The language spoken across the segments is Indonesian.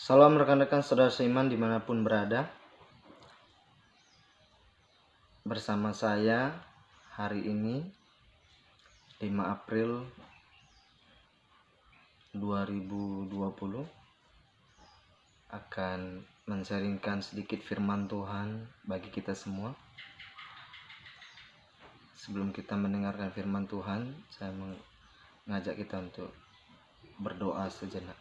Salam rekan-rekan saudara seiman dimanapun berada. Bersama saya hari ini 5 April 2020 akan men-sharingkan sedikit firman Tuhan bagi kita semua. Sebelum kita mendengarkan firman Tuhan, saya mengajak kita untuk berdoa sejenak.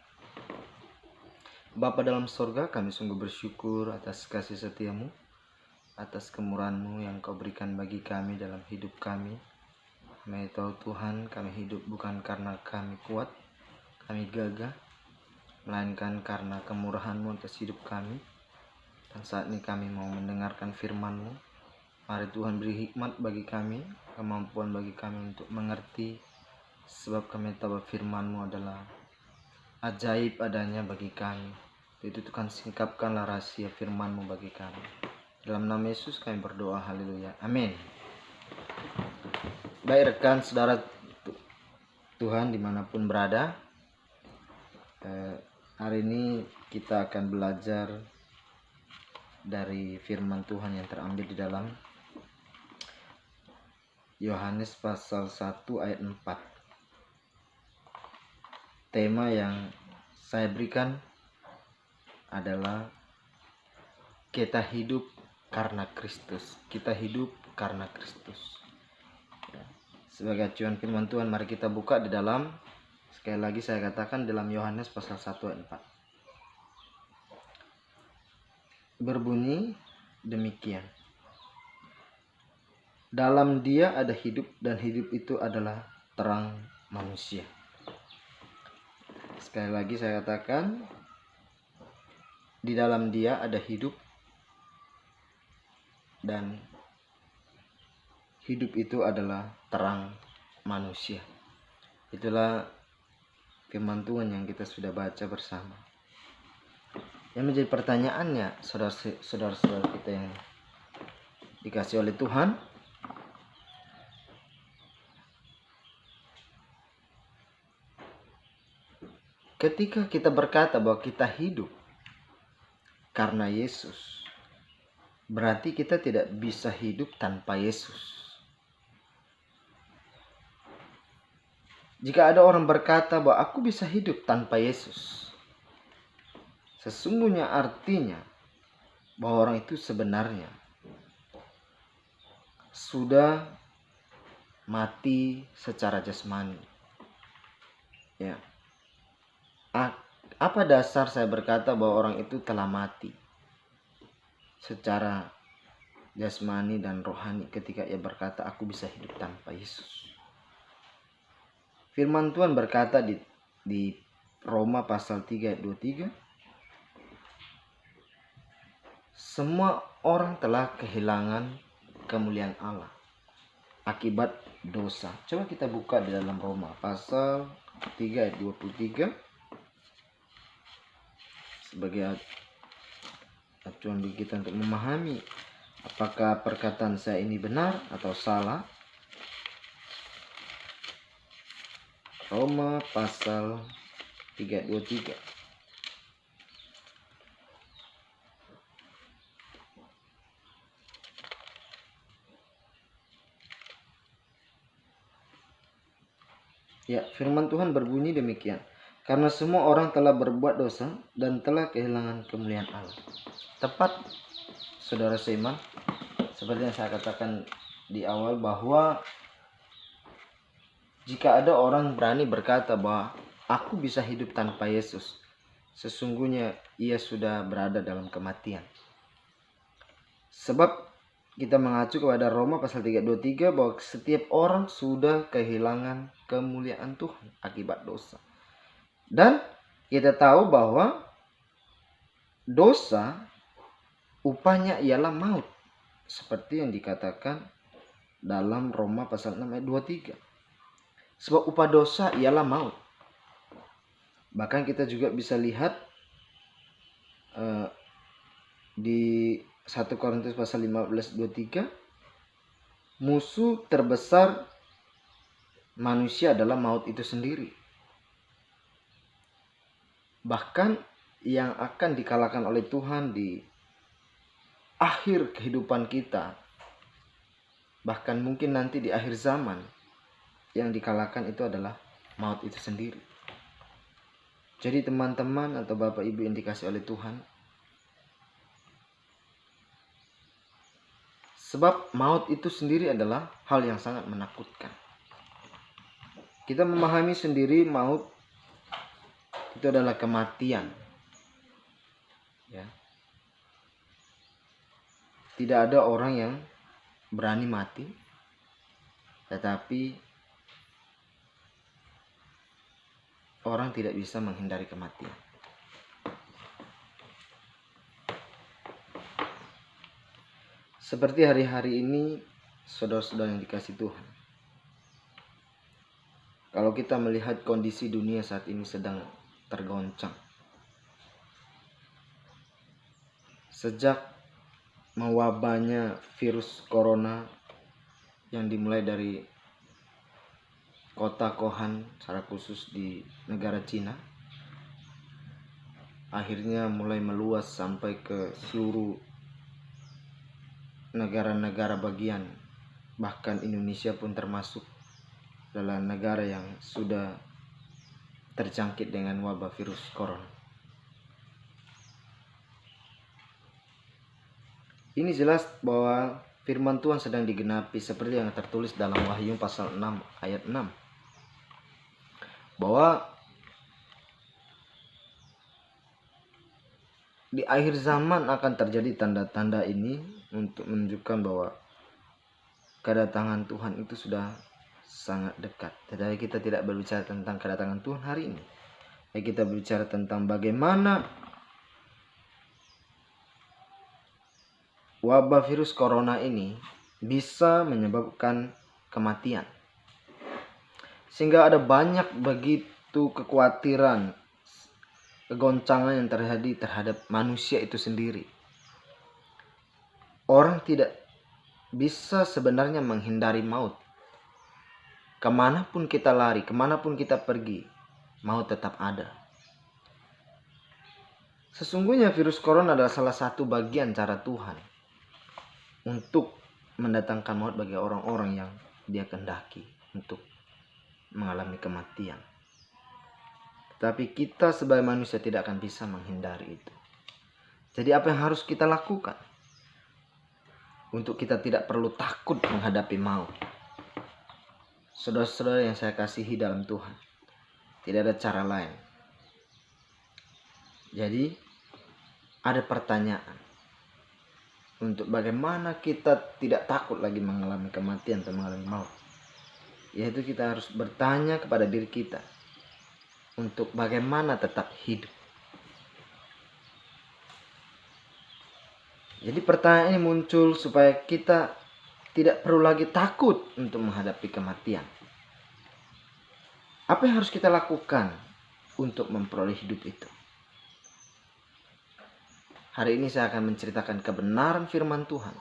Bapa dalam sorga, kami sungguh bersyukur atas kasih setiamu, atas kemurahan-Mu yang Kau berikan bagi kami dalam hidup kami. Kami tahu Tuhan, kami hidup bukan karena kami kuat, kami gagah, melainkan karena kemurahan-Mu atas hidup kami. Dan saat ini kami mau mendengarkan firman-Mu. Mari Tuhan beri hikmat bagi kami, kemampuan bagi kami untuk mengerti, sebab kami tahu firman-Mu adalah ajaib adanya bagi kami. Itu Tuhan, singkapkanlah rahasia firman-Mu bagi kami. Dalam nama Yesus kami berdoa, haleluya, amin. Baik rekan saudara Tuhan dimanapun berada, hari ini kita akan belajar dari firman Tuhan yang terambil di dalam Yohanes pasal 1 ayat 4. Tema yang saya berikan adalah kita hidup karena Kristus. Kita hidup karena Kristus. Sebagai acuan firman Tuhan, mari kita buka di dalam, sekali lagi saya katakan, dalam Yohanes pasal 1 ayat 4. Berbunyi demikian. Dalam Dia ada hidup, dan hidup itu adalah terang manusia. Sekali lagi saya katakan, di dalam Dia ada hidup, dan hidup itu adalah terang manusia. Itulah firman Tuhan yang kita sudah baca bersama. Yang menjadi pertanyaannya, saudara-saudara kita yang dikasih oleh Tuhan, ketika kita berkata bahwa kita hidup karena Yesus, berarti kita tidak bisa hidup tanpa Yesus. Jika ada orang berkata bahwa aku bisa hidup tanpa Yesus, sesungguhnya artinya bahwa orang itu sebenarnya sudah mati secara jasmani. Ya. Apa dasar saya berkata bahwa orang itu telah mati secara jasmani dan rohani ketika ia berkata aku bisa hidup tanpa Yesus? Firman Tuhan berkata di Roma pasal 3 ayat 23, semua orang telah kehilangan kemuliaan Allah akibat dosa. Coba kita buka di dalam Roma pasal 3 ayat 23 sebagai acuan bagi kita untuk memahami apakah perkataan saya ini benar atau salah. Roma pasal 3 ayat 23. Ya, firman Tuhan berbunyi demikian. Karena semua orang telah berbuat dosa dan telah kehilangan kemuliaan Allah. Tepat, saudara seiman, seperti yang saya katakan di awal, bahwa jika ada orang berani berkata bahwa aku bisa hidup tanpa Yesus, sesungguhnya ia sudah berada dalam kematian. Sebab kita mengacu kepada Roma pasal 3:23 bahwa setiap orang sudah kehilangan kemuliaan Tuhan akibat dosa. Dan kita tahu bahwa dosa upahnya ialah maut, seperti yang dikatakan dalam Roma pasal 6 ayat 23. Sebab upah dosa ialah maut. Bahkan kita juga bisa lihat di 1 Korintus pasal 15:23, musuh terbesar manusia adalah maut itu sendiri. Bahkan yang akan dikalahkan oleh Tuhan di akhir kehidupan kita, bahkan mungkin nanti di akhir zaman, yang dikalahkan itu adalah maut itu sendiri. Jadi teman-teman atau Bapak Ibu yang dikasih oleh Tuhan, sebab maut itu sendiri adalah hal yang sangat menakutkan. Kita memahami sendiri maut itu adalah kematian. Ya. Tidak ada orang yang berani mati, tetapi orang tidak bisa menghindari kematian. Seperti hari-hari ini, saudara-saudara yang dikasih Tuhan, kalau kita melihat kondisi dunia saat ini sedang tergoncang. Sejak mewabahnya virus corona yang dimulai dari kota Wuhan, secara khusus di negara Cina, akhirnya mulai meluas sampai ke seluruh negara-negara bagian, bahkan Indonesia pun termasuk dalam negara yang sudah terjangkit dengan wabah virus corona. Ini jelas bahwa firman Tuhan sedang digenapi seperti yang tertulis dalam Wahyu pasal 6 ayat 6. Bahwa di akhir zaman akan terjadi tanda-tanda ini untuk menunjukkan bahwa kedatangan Tuhan itu sudah sangat dekat. Tetapi kita tidak berbicara tentang kedatangan Tuhan hari ini. Kita berbicara tentang bagaimana wabah virus corona ini bisa menyebabkan kematian. Sehingga ada banyak begitu kekhawatiran, kegoncangan yang terjadi terhadap manusia itu sendiri. Orang tidak bisa sebenarnya menghindari maut. Kemanapun kita lari, kemanapun kita pergi, maut tetap ada. Sesungguhnya virus corona adalah salah satu bagian cara Tuhan untuk mendatangkan maut bagi orang-orang yang Dia kehendaki untuk mengalami kematian. Tapi kita sebagai manusia tidak akan bisa menghindari itu. Jadi apa yang harus kita lakukan? Untuk kita tidak perlu takut menghadapi maut. Saudara-saudara yang saya kasihi dalam Tuhan, tidak ada cara lain. Jadi ada pertanyaan untuk bagaimana kita tidak takut lagi mengalami kematian atau mengalami maut. Yaitu kita harus bertanya kepada diri kita untuk bagaimana tetap hidup. Jadi pertanyaan ini muncul supaya kita tidak perlu lagi takut untuk menghadapi kematian. Apa yang harus kita lakukan untuk memperoleh hidup itu? Hari ini saya akan menceritakan kebenaran firman Tuhan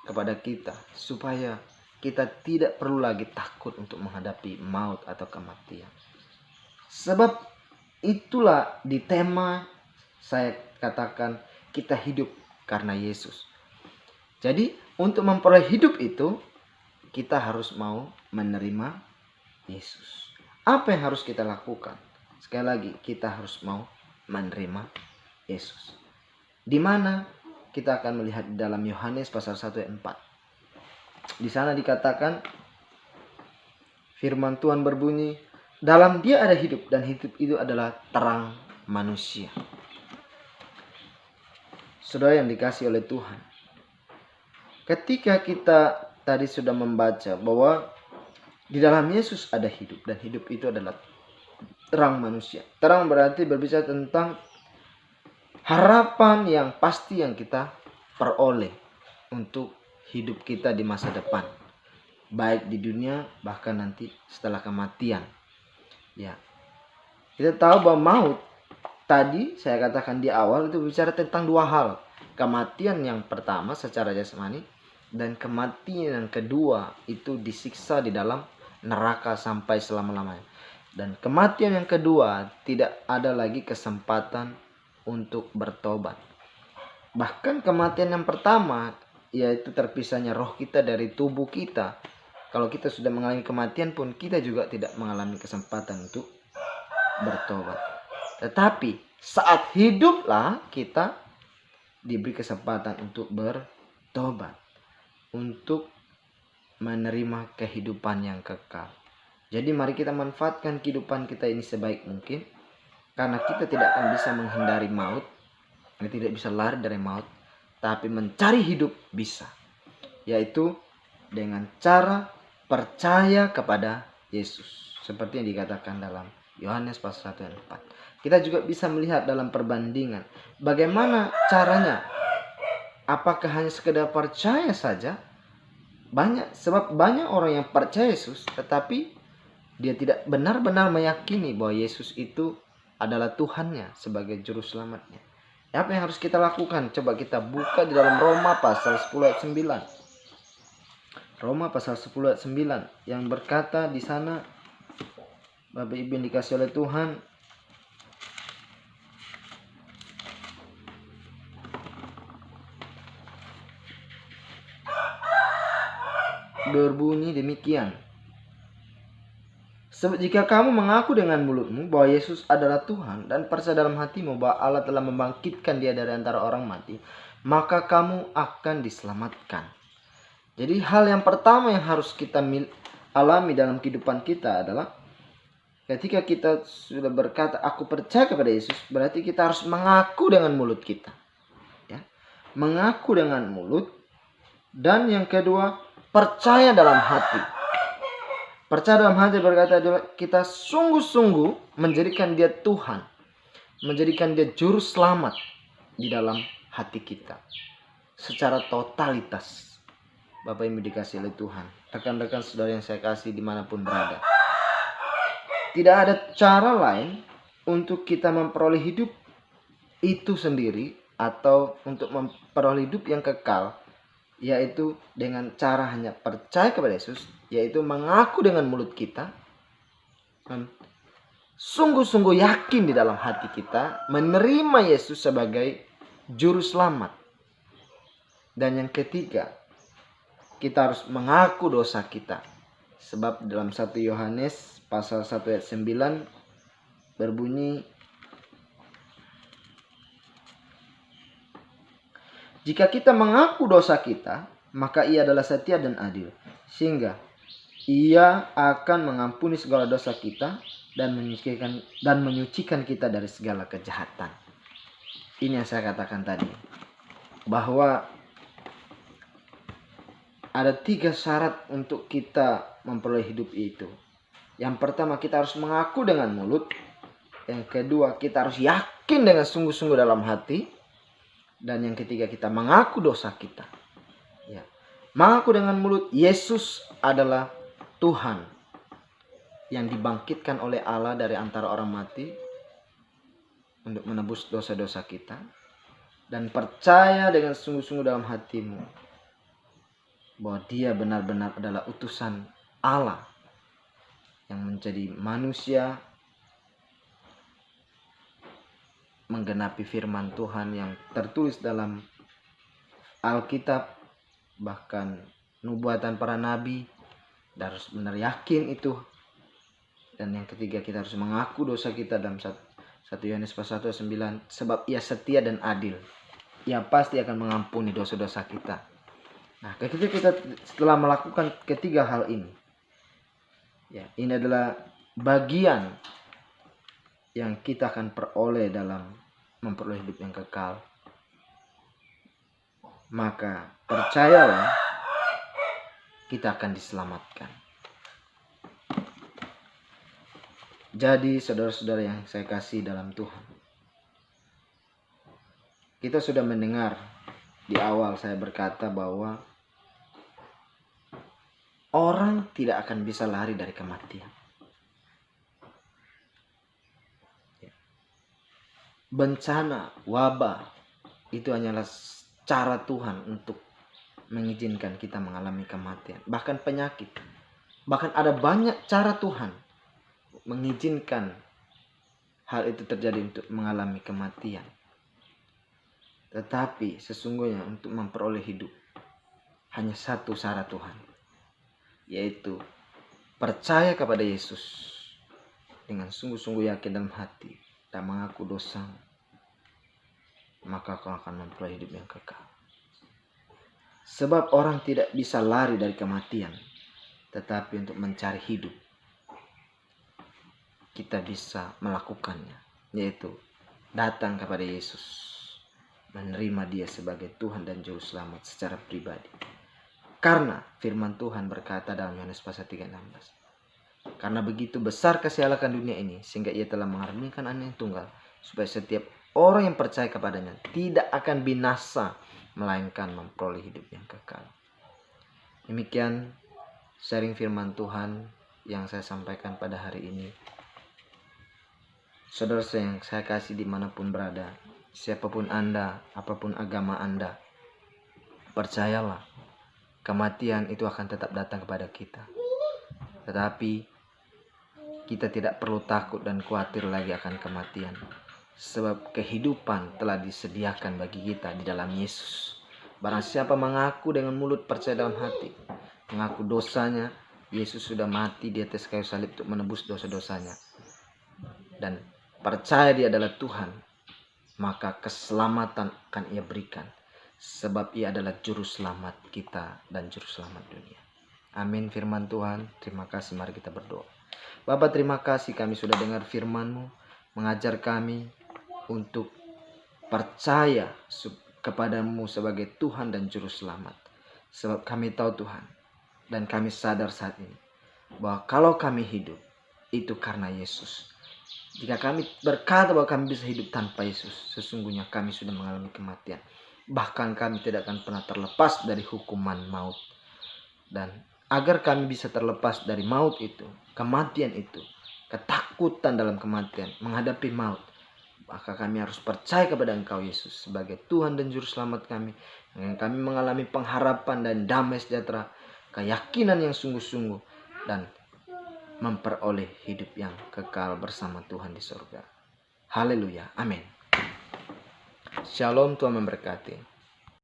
kepada kita supaya kita tidak perlu lagi takut untuk menghadapi maut atau kematian. Sebab itulah di tema saya katakan kita hidup karena Yesus. Jadi untuk memperoleh hidup itu kita harus mau menerima Yesus. Apa yang harus kita lakukan? Sekali lagi kita harus mau menerima Yesus. Di mana kita akan melihat di dalam Yohanes pasal 1 ayat 4. Di sana dikatakan firman Tuhan berbunyi, dalam Dia ada hidup dan hidup itu adalah terang manusia. Saudara yang dikasihi oleh Tuhan, ketika kita tadi sudah membaca bahwa di dalam Yesus ada hidup dan hidup itu adalah terang manusia. Terang berarti berbicara tentang harapan yang pasti yang kita peroleh untuk hidup kita di masa depan, baik di dunia bahkan nanti setelah kematian. Ya, kita tahu bahwa maut tadi saya katakan di awal itu bicara tentang dua hal. Kematian yang pertama secara jasmani dan kematian yang kedua itu disiksa di dalam neraka sampai selama-lamanya. Dan kematian yang kedua tidak ada lagi kesempatan untuk bertobat. Bahkan kematian yang pertama, yaitu terpisahnya roh kita dari tubuh kita. Kalau kita sudah mengalami kematian pun, kita juga tidak mengalami kesempatan untuk bertobat. Tetapi saat hiduplah kita diberi kesempatan untuk bertobat, untuk menerima kehidupan yang kekal. Jadi mari kita manfaatkan kehidupan kita ini sebaik mungkin, karena kita tidak akan bisa menghindari maut, kita tidak bisa lari dari maut, tapi mencari hidup bisa, yaitu dengan cara percaya kepada Yesus, seperti yang dikatakan dalam Yohanes pasal 1 ayat 4. Kita juga bisa melihat dalam perbandingan bagaimana caranya. Apakah hanya sekedar percaya saja? Sebab banyak orang yang percaya Yesus, tetapi dia tidak benar-benar meyakini bahwa Yesus itu adalah Tuhannya sebagai juru selamatnya. Apa yang harus kita lakukan? Coba kita buka di dalam Roma pasal 10 ayat 9. Roma pasal 10 ayat 9 yang berkata di sana, Bapak Ibu yang dikasih oleh Tuhan, berbunyi demikian. Sebab jika kamu mengaku dengan mulutmu bahwa Yesus adalah Tuhan dan percaya dalam hatimu bahwa Allah telah membangkitkan dia dari antara orang mati, maka kamu akan diselamatkan. Jadi hal yang pertama yang harus kita alami dalam kehidupan kita adalah ketika kita sudah berkata aku percaya kepada Yesus, berarti kita harus mengaku dengan mulut kita. Ya. Mengaku dengan mulut. Dan yang kedua, percaya dalam hati. Percaya dalam hati berkata adalah kita sungguh-sungguh menjadikan dia Tuhan, menjadikan dia juru selamat di dalam hati kita secara totalitas. Bapak Ibu dikasih oleh Tuhan, rekan-rekan saudara yang saya kasih dimanapun berada, tidak ada cara lain untuk kita memperoleh hidup itu sendiri atau untuk memperoleh hidup yang kekal, yaitu dengan cara hanya percaya kepada Yesus, yaitu mengaku dengan mulut kita, sungguh-sungguh yakin di dalam hati kita, menerima Yesus sebagai juru selamat. Dan yang ketiga, kita harus mengaku dosa kita. Sebab dalam 1 Yohanes pasal 1 ayat 9 berbunyi, jika kita mengaku dosa kita, maka ia adalah setia dan adil, sehingga ia akan mengampuni segala dosa kita dan menyucikan kita dari segala kejahatan. Ini yang saya katakan tadi, bahwa ada 3 syarat untuk kita memperoleh hidup itu. Yang pertama, kita harus mengaku dengan mulut. Yang kedua, kita harus yakin dengan sungguh-sungguh dalam hati. Dan yang ketiga, kita mengaku dosa kita. Ya. Mengaku dengan mulut Yesus adalah Tuhan yang dibangkitkan oleh Allah dari antara orang mati untuk menebus dosa-dosa kita. Dan percaya dengan sungguh-sungguh dalam hatimu bahwa dia benar-benar adalah utusan Allah yang menjadi manusia, menggenapi firman Tuhan yang tertulis dalam Alkitab, bahkan nubuatan para nabi, dan harus benar yakin itu. Dan yang ketiga, kita harus mengaku dosa kita dalam 1 Yohanes pasal 1:9, sebab ia setia dan adil, ia pasti akan mengampuni dosa-dosa kita. Nah, ketika kita setelah melakukan ketiga hal ini, ya, ini adalah bagian yang kita akan peroleh dalam memperoleh hidup yang kekal. Maka percayalah, kita akan diselamatkan. Jadi saudara-saudara yang saya kasih dalam Tuhan, kita sudah mendengar di awal saya berkata bahwa orang tidak akan bisa lari dari kematian. Bencana, wabah, itu hanyalah cara Tuhan untuk mengizinkan kita mengalami kematian. Bahkan penyakit. Bahkan ada banyak cara Tuhan mengizinkan hal itu terjadi untuk mengalami kematian. Tetapi sesungguhnya untuk memperoleh hidup hanya satu syarat Tuhan, yaitu percaya kepada Yesus dengan sungguh-sungguh yakin dalam hati dan mengaku dosa, maka kau akan memperoleh hidup yang kekal. Sebab orang tidak bisa lari dari kematian, tetapi untuk mencari hidup kita bisa melakukannya, yaitu datang kepada Yesus, menerima Dia sebagai Tuhan dan Juru Selamat secara pribadi. Karena firman Tuhan berkata dalam Yohanes pasal 3:16, karena begitu besar kasih Allah akan dunia ini, sehingga Ia telah mengaruniakan Anaknya yang tunggal, supaya setiap orang yang percaya kepadanya tidak akan binasa, melainkan memperoleh hidup yang kekal. Demikian sharing firman Tuhan yang saya sampaikan pada hari ini. Saudara yang saya kasih dimanapun berada, siapapun Anda, apapun agama Anda, percayalah, kematian itu akan tetap datang kepada kita. Tetapi kita tidak perlu takut dan khawatir lagi akan kematian, sebab kehidupan telah disediakan bagi kita di dalam Yesus. Barang siapa mengaku dengan mulut, percaya dalam hati, mengaku dosanya, Yesus sudah mati di atas kayu salib untuk menebus dosa-dosanya, dan percaya Dia adalah Tuhan, maka keselamatan akan Ia berikan, sebab Ia adalah Juru Selamat kita dan Juru Selamat dunia. Amin firman Tuhan. Terima kasih, mari kita berdoa. Bapa, terima kasih kami sudah dengar firman-Mu, mengajar kami untuk percaya kepadamu sebagai Tuhan dan Juru Selamat. Sebab kami tahu Tuhan, dan kami sadar saat ini, bahwa kalau kami hidup, itu karena Yesus. Jika kami berkata bahwa kami bisa hidup tanpa Yesus, sesungguhnya kami sudah mengalami kematian. Bahkan kami tidak akan pernah terlepas dari hukuman maut. Dan agar kami bisa terlepas dari maut itu, kematian itu, ketakutan dalam kematian, menghadapi maut, maka kami harus percaya kepada Engkau Yesus sebagai Tuhan dan Juru Selamat kami. Dengan kami mengalami pengharapan dan damai sejahtera, keyakinan yang sungguh-sungguh, dan memperoleh hidup yang kekal bersama Tuhan di surga. Haleluya, amin. Shalom, Tuhan memberkati.